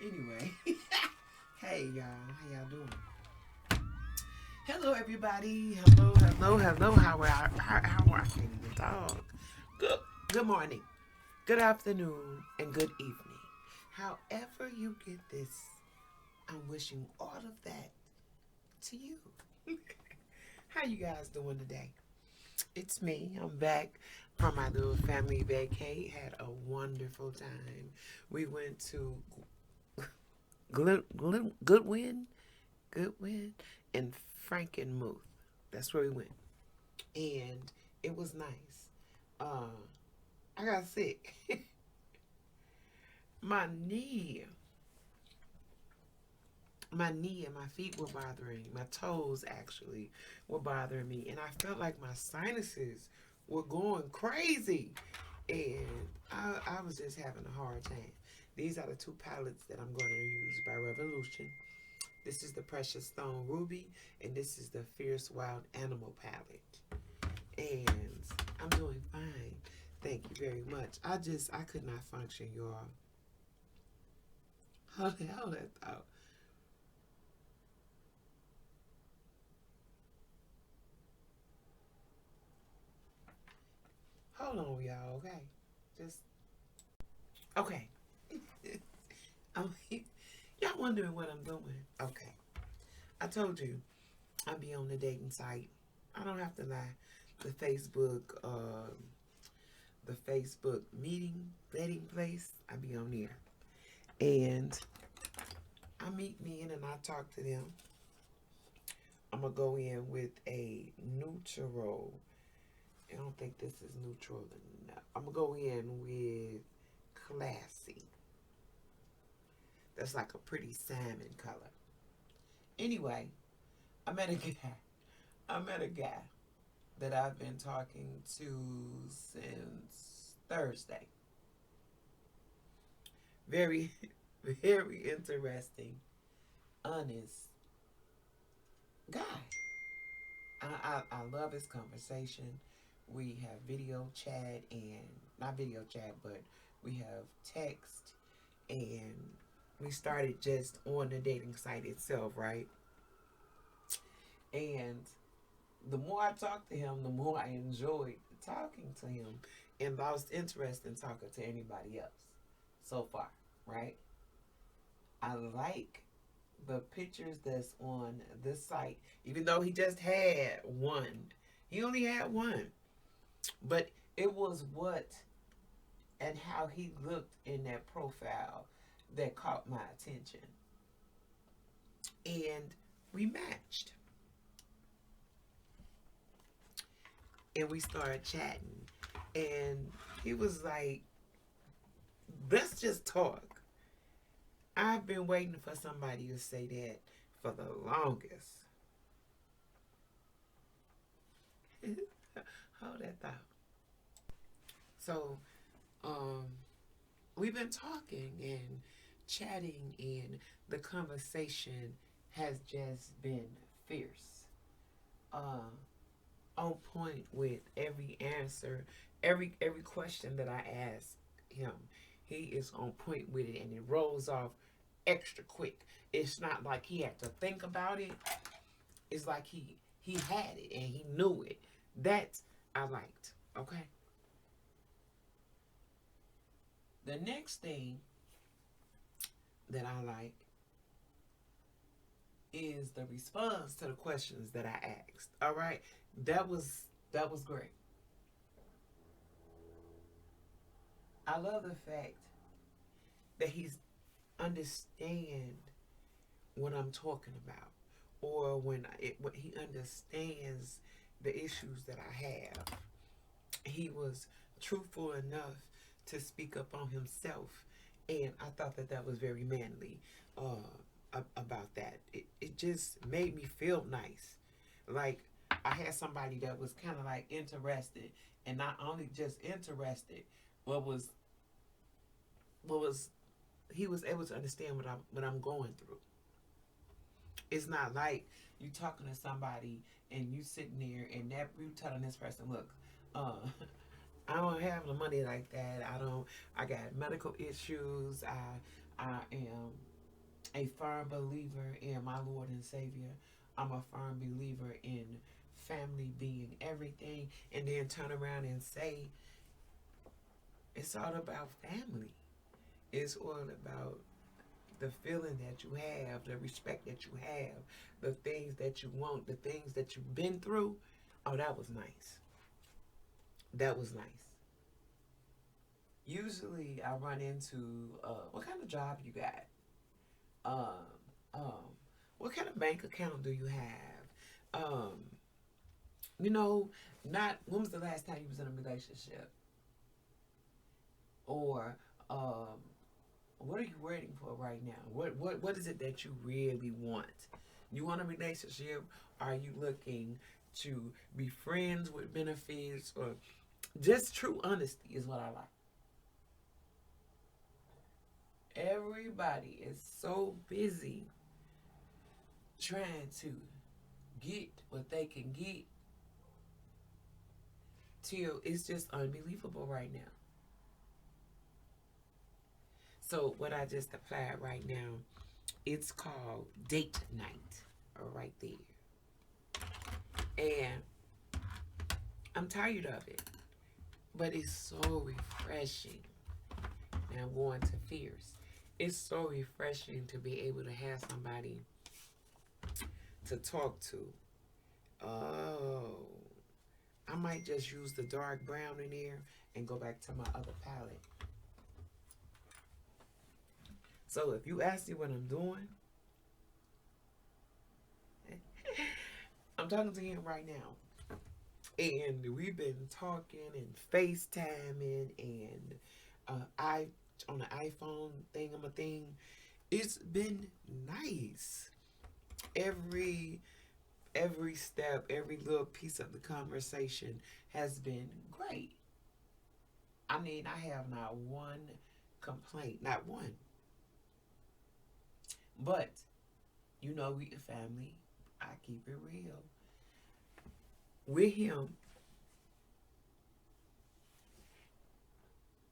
Anyway, hey y'all, how y'all doing? Hello everybody. Hello. How I can't even talk. Good morning, good afternoon, and good evening. However you get this, I'm wishing all of that to you. How you guys doing today? It's me. I'm back from my little family vacay. Had a wonderful time. We went to Goodwin, Goodwin, and Frankenmuth. That's where we went, and it was nice. Uh, I got sick. my knee, my knee and my feet were bothering. My toes actually were bothering me, and I felt like my sinuses were going crazy, and I was just having a hard time. These are the two palettes that I'm going to use by Revolution. This is the Precious Stone Ruby, and this is the Fierce Wild Animal palette. And I'm doing fine. Thank you very much. I could not function, y'all. Hold that thought. Hold on, y'all, okay? Just, okay. I'm, y'all wondering what I'm doing. Okay. I told you, I be on the dating site. I don't have to lie. The Facebook meeting, dating place, I be on there. And I meet men and I talk to them. I'm gonna go in with a neutral. I don't think this is neutral enough. I'm gonna go in with classy. That's like a pretty salmon color. Anyway, I met a guy. I met a guy that I've been talking to since Thursday. Very, very interesting, honest guy. I love his conversation. We have video chat and not video chat, but we have text, and we started just on the dating site itself, right? And the more I talked to him, the more I enjoyed talking to him and lost interest in talking to anybody else so far, right? I like the pictures that's on this site, even though he just had one. He only had one. But it was what and how he looked in that profile that caught my attention. And we matched. And we started chatting. And he was like, let's just talk. I've been waiting for somebody to say that for the longest. Hold that thought. So, um, we've been talking and chatting, and the conversation has just been fierce. Uh, on point with every answer, every question that I ask him. He is on point with it, and it rolls off extra quick. It's not like he had to think about it. It's like he had it and he knew it. That I liked. Okay. The next thing that I like is the response to the questions that I asked. All right, that was great. I love the fact that he's understand what I'm talking about, or when he understands the issues that I have. He was truthful enough to speak up on himself, and I thought that that was very manly. About that, it just made me feel nice. Like I had somebody that was kind of like interested, and not only just interested, but was he was able to understand what I'm going through. It's not like you talking to somebody and you sitting there and that you telling this person, look, uh, I don't have the money like that. I don't. I got medical issues. I am. a firm believer in my Lord and Savior. I'm a firm believer in family being everything, and then turn around and say it's all about family. It's all about the feeling that you have, the respect that you have, the things that you want, the things that you've been through. Oh, that was nice. That was nice. Usually, I run into what kind of job you got? Um, um, what kind of bank account do you have? You know, not when was the last time you was in a relationship, or um, what are you waiting for right now? What is it that you really want? You want a relationship? Are you looking to be friends with benefits, or just true honesty is what I like. Everybody is so busy trying to get what they can get till it's just unbelievable right now. So what I just applied right now, it's called date night, right there. And I'm tired of it, but it's so refreshing. Now I'm going to fierce. It's so refreshing to be able to have somebody to talk to. Oh, I might just use the dark brown in here and go back to my other palette. So if you ask me what I'm doing, I'm talking to him right now. And we've been talking and FaceTiming and I on the iPhone thing. I'm a thing. It's been nice. Every step, every little piece of the conversation has been great. I mean, I have not one complaint, not one. But you know, we a family. I keep it real. With him,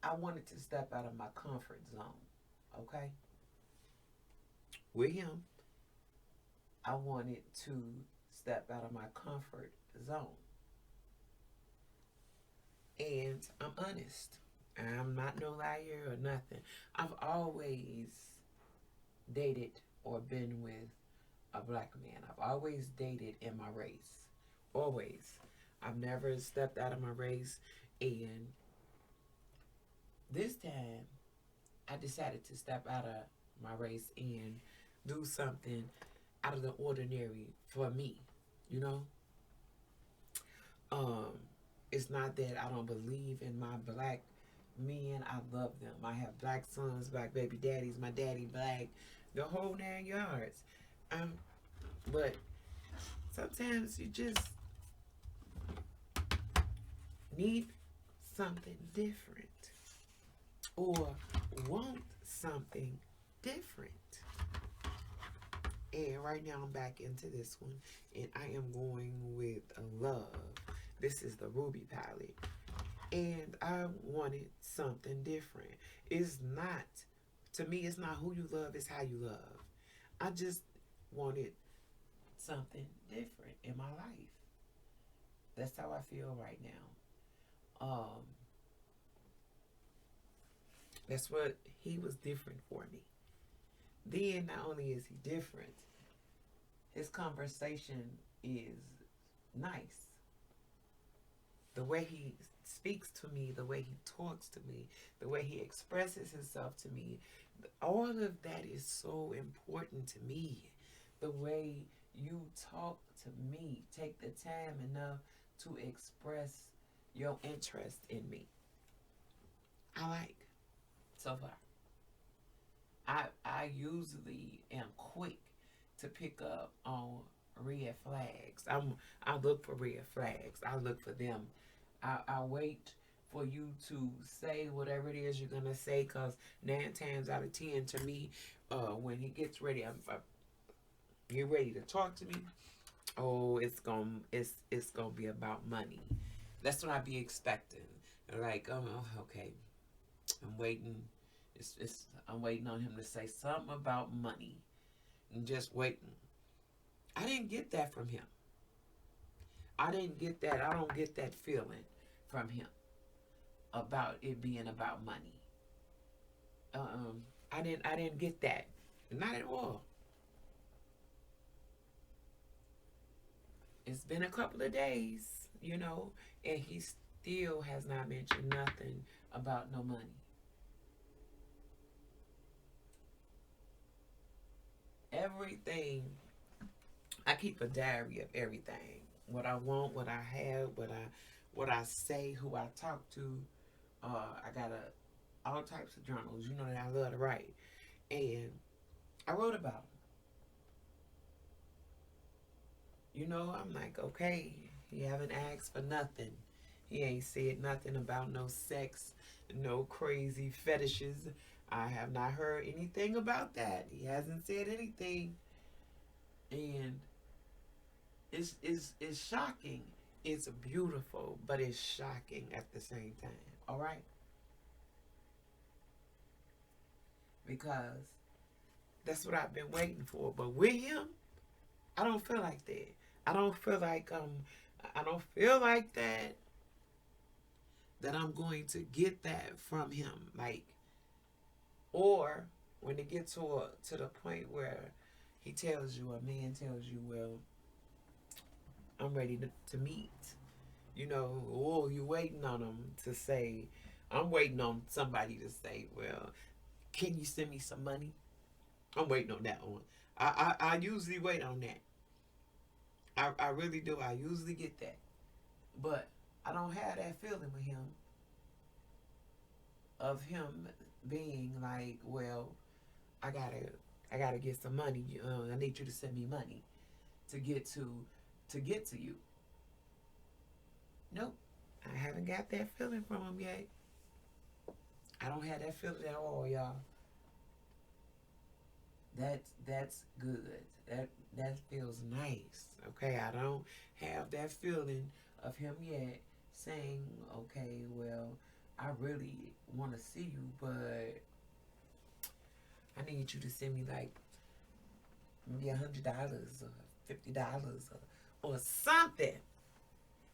I wanted to step out of my comfort zone. Okay? With him, I wanted to step out of my comfort zone. And I'm honest. I'm not no liar or nothing. I've always dated or been with a black man. I've always dated in my race. Always. I've never stepped out of my race. And this time, I decided to step out of my race and do something out of the ordinary for me. You know? Um, it's not that I don't believe in my black men. I love them. I have black sons, black baby daddies, my daddy black, the whole 9 yards. Um, but sometimes you just need something different or want something different. And right now I'm back into this one, and I am going with love. This is the Ruby palette. And I wanted something different. It's not, to me, it's not who you love, it's how you love. I just wanted something different in my life. That's how I feel right now. That's what he was different for me. Then not only is he different, his conversation is nice. The way he speaks to me, the way he talks to me, the way he expresses himself to me, all of that is so important to me. The way you talk to me, take the time enough to express your interest in me. I like so far. I usually am quick to pick up on red flags. I look for red flags. I look for them. I wait for you to say whatever it is you're gonna say, because 9 times out of 10, to me, when he gets ready, you're ready to talk to me. Oh, it's gonna be about money. That's what I be expecting. Like, okay, I'm waiting. I'm waiting on him to say something about money. and just waiting. I didn't get that from him. I didn't get that. I don't get that feeling from him about it being about money. I didn't get that. Not at all. It's been a couple of days, and he still has not mentioned nothing about no money. Everything, I keep a diary of everything. What I want, what I have, what I say, who I talk to. I got all types of journals. You know that I love to write, and I wrote about them. I'm like, okay, he haven't asked for nothing. He ain't said nothing about no sex, no crazy fetishes. I have not heard anything about that. He hasn't said anything, and it's shocking. It's beautiful, but it's shocking at the same time. All right, because that's what I've been waiting for. But with him, I don't feel like that. I don't feel like I don't feel like that I'm going to get that from him. Like, or when it gets to the point where he tells you, a man tells you, well, I'm ready to meet. Oh, you waiting on him to say, I'm waiting on somebody to say, well, can you send me some money? I'm waiting on that one. I usually wait on that. I really do. I usually get that. But I don't have that feeling with him of him being like, well, I gotta get some money. I need you to send me money to get to you. Nope. I haven't got that feeling from him yet. I don't have that feeling at all, y'all. That's good. That feels nice. Okay, I don't have that feeling of him yet saying, okay, well, I really want to see you, but I need you to send me like maybe $100 or $50 or something.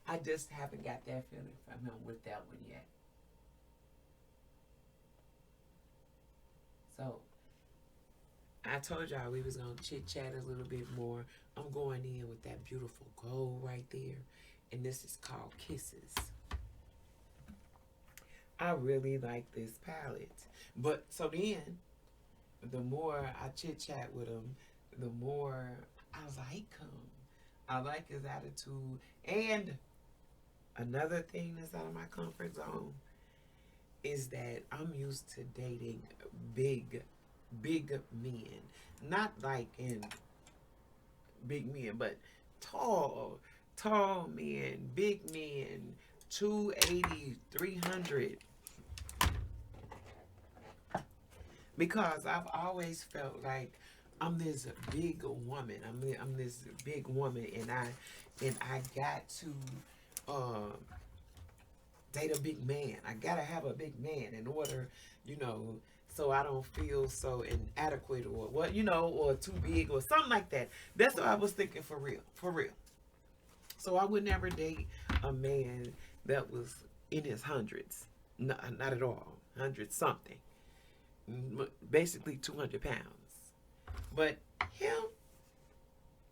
I just haven't got that feeling from him with that one yet. So I told y'all we was gonna chit chat a little bit more. I'm going in with that beautiful gold right there, and this is called Kisses. I really like this palette, but so then the more I chit chat with him, the more I like him. I like his attitude, and another thing that's out of my comfort zone is that I'm used to dating big men. Not like in big men, but tall men, big men, 280, 300. Because I've always felt like I'm this big woman. I'm this big woman, and I got to date a big man. I gotta have a big man in order, so I don't feel so inadequate or what, or too big or something like that. That's what I was thinking for real, for real. So I would never date a man that was in his hundreds. No, not at all. 100 something. Basically 200 pounds. But him,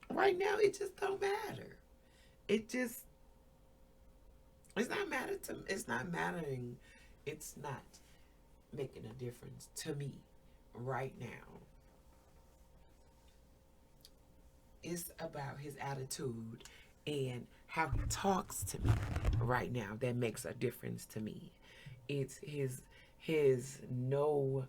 right now, it just don't matter. It just, it's not mattering. It's not making a difference to me right now. It's about his attitude and how he talks to me right now that makes a difference to me. It's his no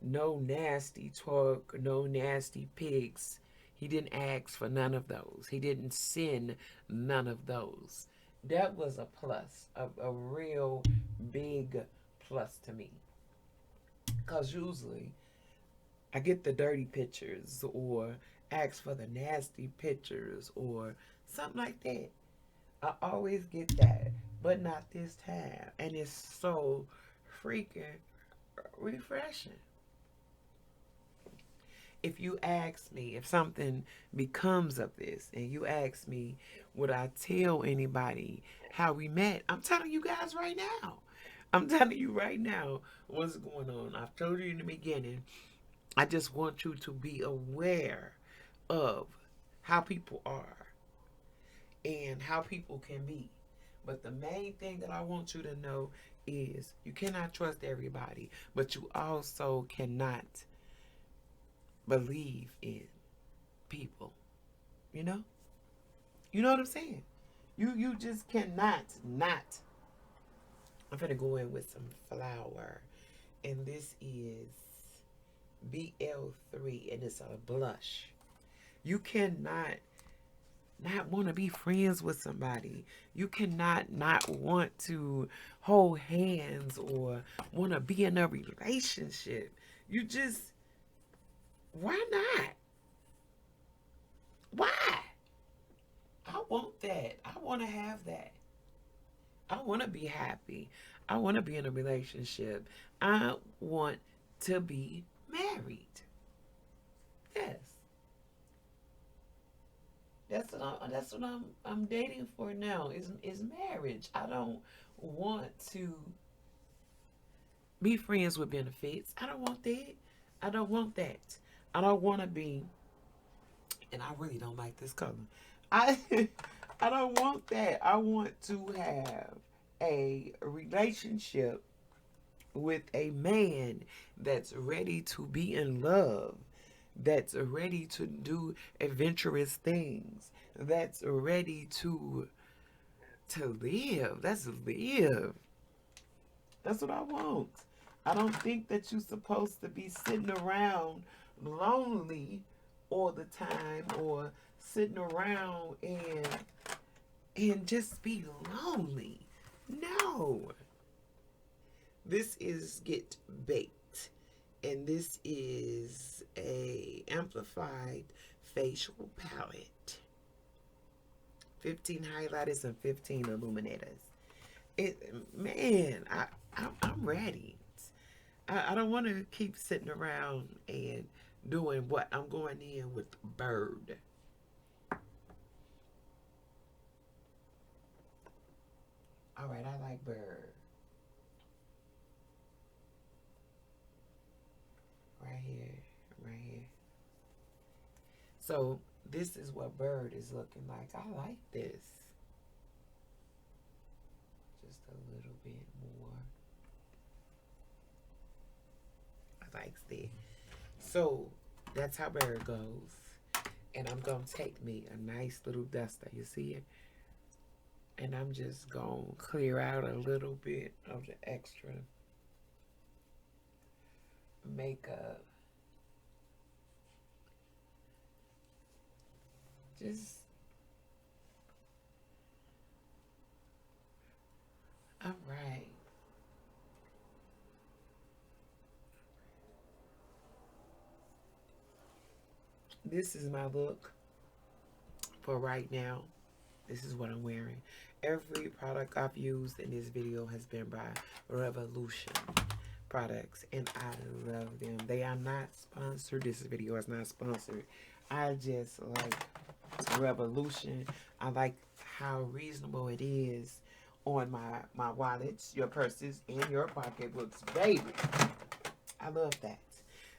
nasty talk, no nasty pics. He didn't ask for none of those. He didn't send none of those. That was a plus, a real big plus to me. Because usually I get the dirty pictures or ask for the nasty pictures or something like that. I always get that, but not this time. And it's so freaking refreshing. if you ask me, if something becomes of this, and you ask me, would I tell anybody how we met? I'm telling you guys right now. I'm telling you right now what's going on. I've told you in the beginning. I just want you to be aware of how people are and how people can be. But the main thing that I want you to know is you cannot trust everybody, but you also cannot believe in people. You know? You know what I'm saying? You just cannot not. I'm gonna go in with some flour. And this is BL3 and it's a blush. You cannot not want to be friends with somebody. You cannot not want to hold hands or want to be in a relationship. You just, why not? Why? I want that. I want to have that. I want to be happy. I want to be in a relationship. I want to be married. Yes. That's what I'm dating for now is marriage. I don't want to be friends with benefits. I don't want that. I don't want that. I don't want to be, and I really don't like this color. I I don't want that. I want to have a relationship with a man that's ready to be in love, that's ready to do adventurous things, that's ready to live. That's live. That's what I want. I don't think that you're supposed to be sitting around lonely all the time or sitting around and just be lonely. No. This is Get Baked, and this is a amplified facial palette. 15 highlighters and 15 illuminators. Man, I'm ready. I don't want to keep sitting around and doing what I'm going in with Bird. All right, I like Bird. Right here, right here. So this is what Bird is looking like. I like this. Just a little bit more. I like that. So that's how Bird goes. And I'm going to take me a nice little duster. You see it? And I'm just going to clear out a little bit of the extra makeup. Just, all right. This is my look for right now. This is what I'm wearing. Every product I've used in this video has been by Revolution products, and I love them. They are not sponsored. This video is not sponsored. I just like Revolution. I like how reasonable it is on my wallets, your purses, and your pocketbooks, baby. I love that.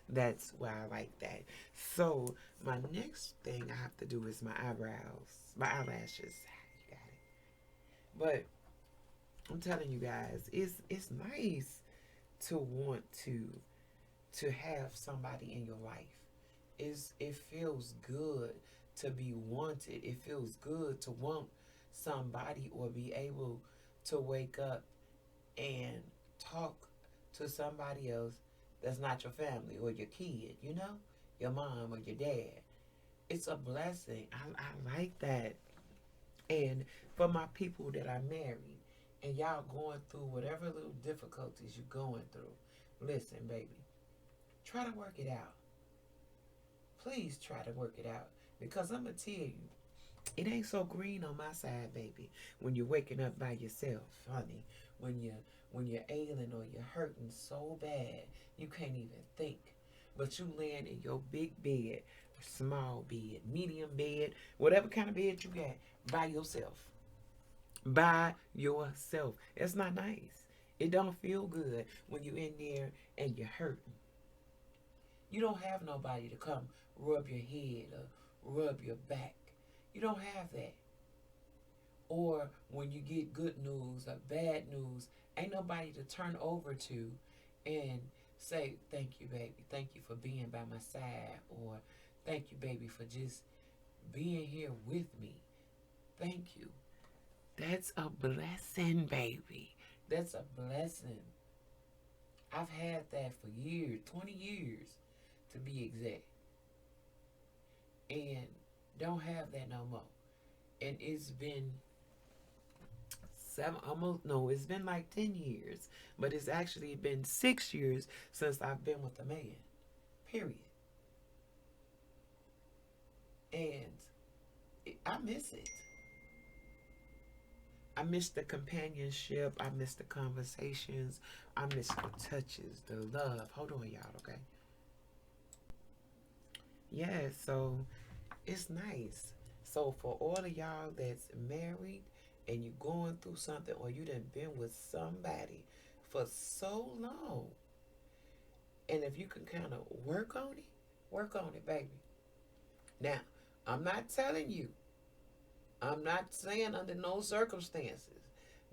That's why I like that. So my next thing I have to do is my eyebrows, my eyelashes. You got it. But I'm telling you guys, it's nice to want to have somebody in your life. It feels good to be wanted. It feels good to want somebody or be able to wake up and talk to somebody else that's not your family or your kid, you know, your mom or your dad. It's a blessing. I like that. And for my people that are married and y'all going through whatever little difficulties you're going through, listen, baby, try to work it out. Please try to work it out. Because I'm going to tell you, it ain't so green on my side, baby, when you're waking up by yourself, honey. When you're ailing or you're hurting so bad, you can't even think. but you laying in your big bed, small bed, medium bed, whatever kind of bed you got, by yourself. By yourself. It's not nice. It don't feel good when you're in there and you're hurting. You don't have nobody to come rub your head or rub your back. You don't have that. Or when you get good news or bad news, ain't nobody to turn over to and say, thank you, baby. Thank you for being by my side. Or thank you, baby, for just being here with me. Thank you. That's a blessing, baby. That's a blessing. I've had that for years, 20 years to be exact. And don't have that no more. And it's been it's been like 10 years, but it's actually been 6 years since I've been with a man, period. And I miss it. I miss the companionship. I miss the conversations. I miss the touches, the love. Hold on, y'all, okay? Yeah, so it's nice. So for all of y'all that's married and you going through something, or you done been with somebody for so long, and if you can kind of work on it, baby. Now, I'm not telling you, I'm not saying under no circumstances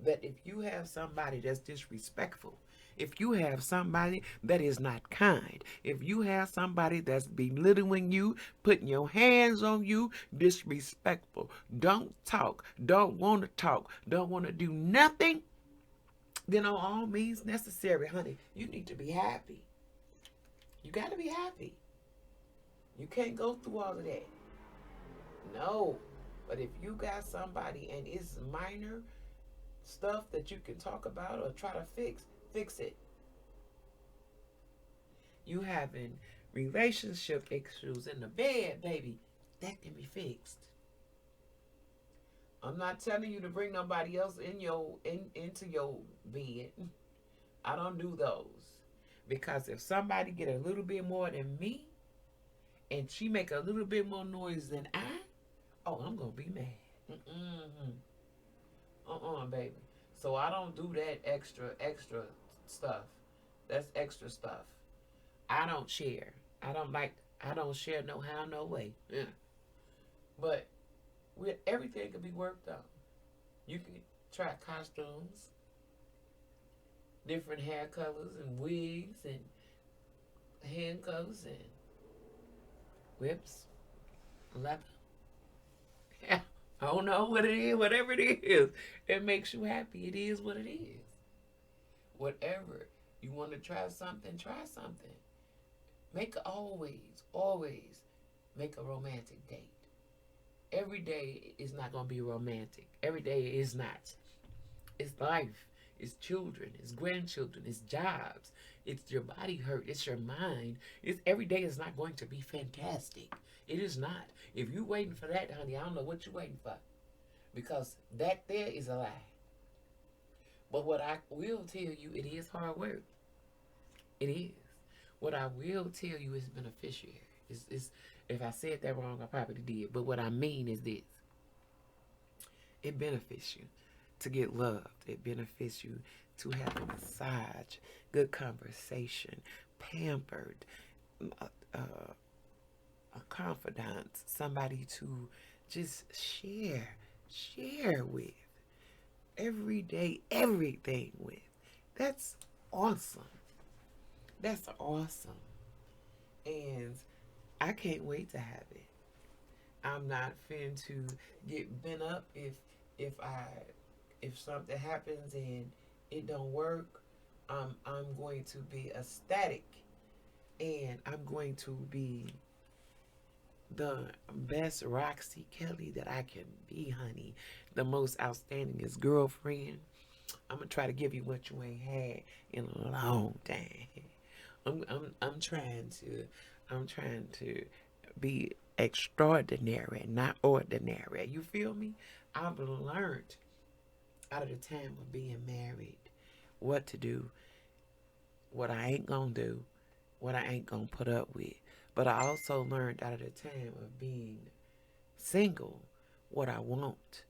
that if you have somebody that's disrespectful, if you have somebody that is not kind, if you have somebody that's belittling you, putting your hands on you, disrespectful, don't talk, don't want to talk, don't want to do nothing, then on all means necessary, honey, you need to be happy. You got to be happy. You can't go through all of that. No. But if you got somebody and it's minor stuff that you can talk about or try to fix it. You having relationship issues in the bed, baby, that can be fixed. I'm not telling you to bring nobody else into your bed. I don't do those. Because if somebody get a little bit more than me and she make a little bit more noise than I'm gonna be mad. Baby. So I don't do that extra stuff. That's extra stuff. I don't share. I don't share no how, no way. Yeah. But everything can be worked out. You can try costumes, different hair colors and wigs and handcuffs and whips, leather. Yeah. I don't know what it is, whatever it is. It makes you happy. It is what it is. Whatever. You want to try something, try something. Always make a romantic date. Every day is not going to be romantic. Every day is not. It's life. It's children. It's grandchildren. It's jobs. It's your body hurt. It's your mind. Every day is not going to be fantastic. It is not. If you waiting for that, honey, I don't know what you're waiting for. Because that there is a lie. But what I will tell you, it is hard work. It is. What I will tell you is beneficiary. If I said that wrong, I probably did. But what I mean is this. It benefits you to get loved. It benefits you to have a massage, good conversation, pampered, a confidant, somebody to just share with. Every day, everything with. That's awesome. That's awesome. And I can't wait to have it. I'm not fin to get bent up if something happens and it don't work. I'm going to be ecstatic, and I'm going to be the best Roxy Kelly that I can be, honey. The most outstandingest girlfriend. I'm gonna try to give you what you ain't had in a long time. I'm trying to be extraordinary, not ordinary. You feel me? I've learned out of the time of being married what to do, what I ain't gonna do, what I ain't gonna put up with. But I also learned out of the time of being single what I want,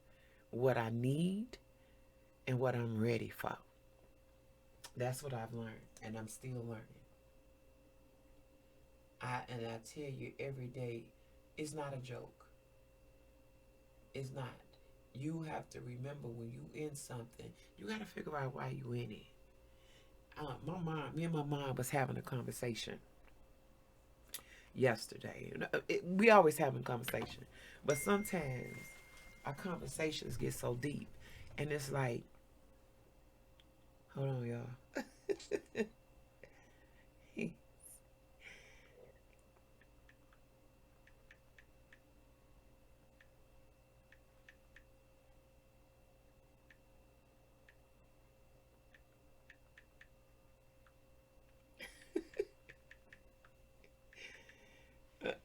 what I need, and what I'm ready for. That's what I've learned, and I'm still learning. I tell you every day, it's not a joke. It's not. You have to remember when you in something, you got to figure out why you in it. Me and my mom was having a conversation yesterday. We always having conversation, but sometimes our conversations get so deep, and it's like, hold on, y'all.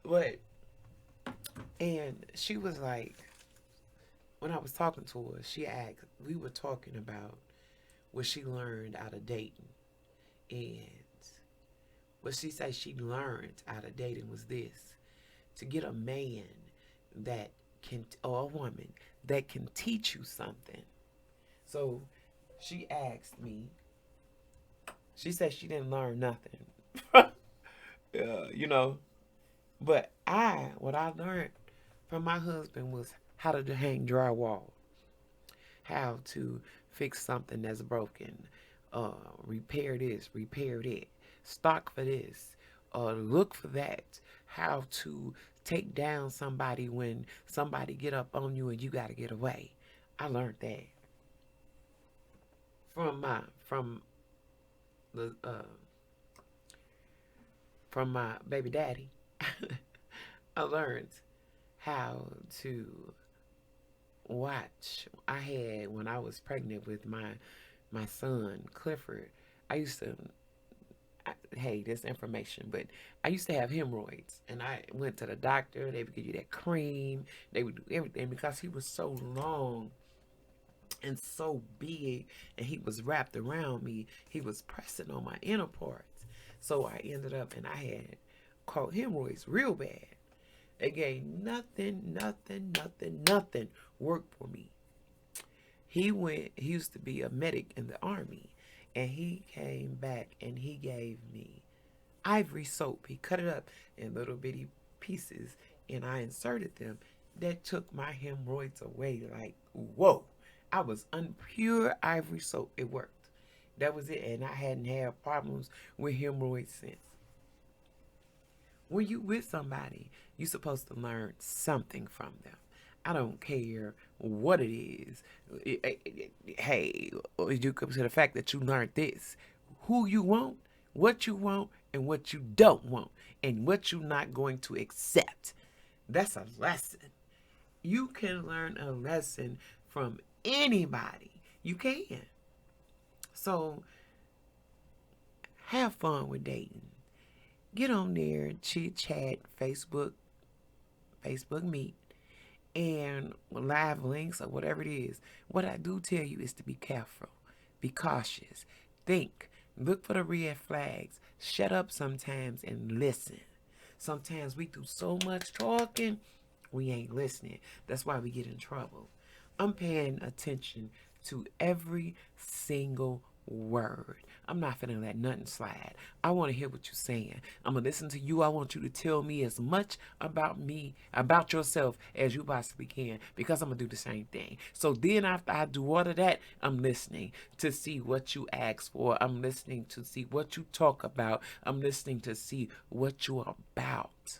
But and she was like, when I was talking to her, she asked, we were talking about what she learned out of dating, and what she said she learned out of dating was this: to get a man that can, or a woman that can teach you something. So she asked me, she said she didn't learn nothing. You know, but what I learned from my husband was how to hang drywall, how to fix something that's broken, repair this, repair that, stock for this, look for that, how to take down somebody when somebody get up on you and you got to get away. I learned that from the from my baby daddy. I learned how to watch. I had, when I was pregnant with my son Clifford, I used to, hey, this information, but I used to have hemorrhoids, and I went to the doctor. They would give you that cream. They would do everything because he was so long and so big, and he was wrapped around me. He was pressing on my inner parts. So I ended up, and I had caught hemorrhoids real bad. They gave nothing worked for me. He used to be a medic in the army, and he came back and he gave me ivory soap. He cut it up in little bitty pieces, and I inserted them. That took my hemorrhoids away. Like, whoa. I was on pure ivory soap. It worked. That was it, and I hadn't had problems with hemorrhoids since. When you with somebody, you're supposed to learn something from them. I don't care what it is. Hey, you come to the fact that you learned this. Who you want, and what you don't want, and what you're not going to accept. That's a lesson. You can learn a lesson from anybody. You can. So have fun with dating. Get on there, chit chat, Facebook Meet, and live links or whatever it is. What I do tell you is to be careful, be cautious, think, look for the red flags, shut up sometimes and listen. Sometimes we do so much talking, we ain't listening. That's why we get in trouble. I'm paying attention to every single word. I'm not finna let nothing slide. I want to hear what you're saying. I'm gonna listen to you. I want you to tell me as much about me, about yourself, as you possibly can, because I'm gonna do the same thing. So then after I do all of that, I'm listening to see what you ask for. I'm listening to see what you talk about. I'm listening to see what you're about.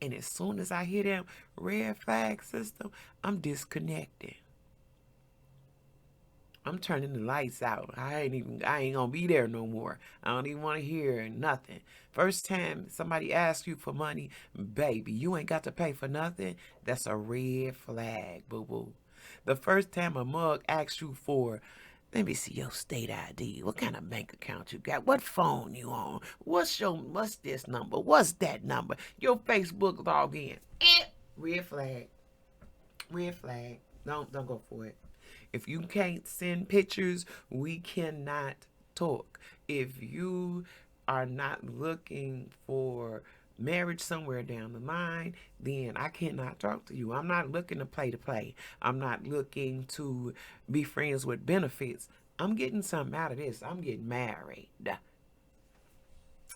And as soon as I hear that red flag system, I'm disconnected. I'm turning the lights out. I ain't gonna be there no more. I don't even want to hear nothing. First time somebody asks you for money, baby, you ain't got to pay for nothing. That's a red flag, boo boo. The first time a mug asks you for, let me see your state ID. What kind of bank account you got? What phone you on? What's this number? What's that number? Your Facebook login. Red flag. Red flag. Don't go for it. If you can't send pictures, we cannot talk. If you are not looking for marriage somewhere down the line, then I cannot talk to you. I'm not looking to play. I'm not looking to be friends with benefits. I'm getting something out of this. I'm getting married.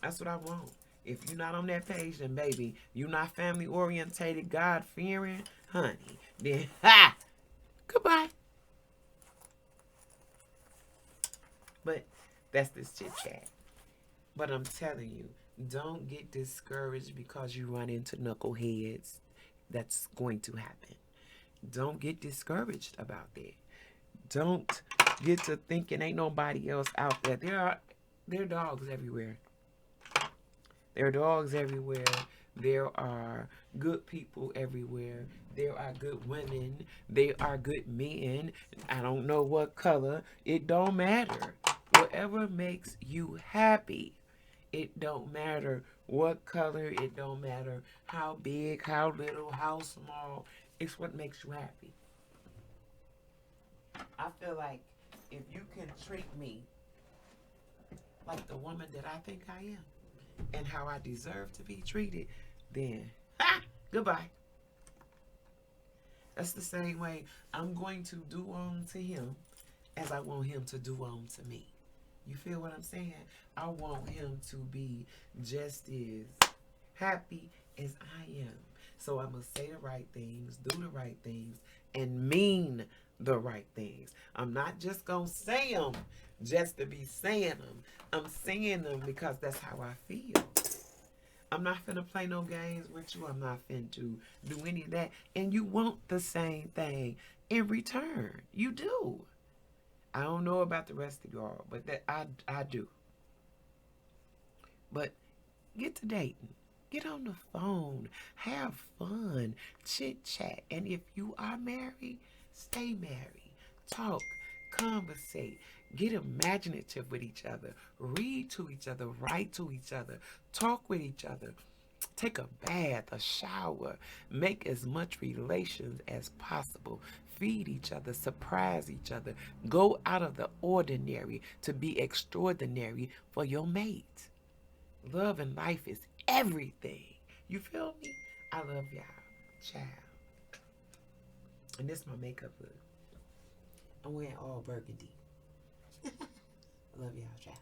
That's what I want. If you're not on that page, then baby, you're not family orientated, God fearing, honey, then ha! Goodbye. But that's this chit chat. But I'm telling you, don't get discouraged because you run into knuckleheads. That's going to happen. Don't get discouraged about that. Don't get to thinking ain't nobody else out there. There are dogs everywhere. There are dogs everywhere. There are good people everywhere. There are good women. There are good men. I don't know what color. It don't matter. Whatever makes you happy. It don't matter what color. It don't matter how big, how little, how small. It's what makes you happy. I feel like if you can treat me like the woman that I think I am and how I deserve to be treated, then goodbye. That's the same way I'm going to do on to him as I want him to do on to me. You feel what I'm saying? I want him to be just as happy as I am. So I must say the right things, do the right things, and mean the right things. I'm not just going to say them just to be saying them. I'm saying them because that's how I feel. I'm not finna play no games with you. I'm not finna do any of that. And you want the same thing in return. You do. I don't know about the rest of y'all, but that I do. But get to dating. Get on the phone. Have fun. Chit chat. And if you are married, stay married. Talk. Conversate. Get imaginative with each other. Read to each other. Write to each other. Talk with each other. Take a bath, a shower. Make as much relations as possible. Feed each other. Surprise each other. Go out of the ordinary to be extraordinary for your mate. Love and life is everything. You feel me? I love y'all. Child. And this is my makeup look. I'm wearing all burgundy. I love y'all, child.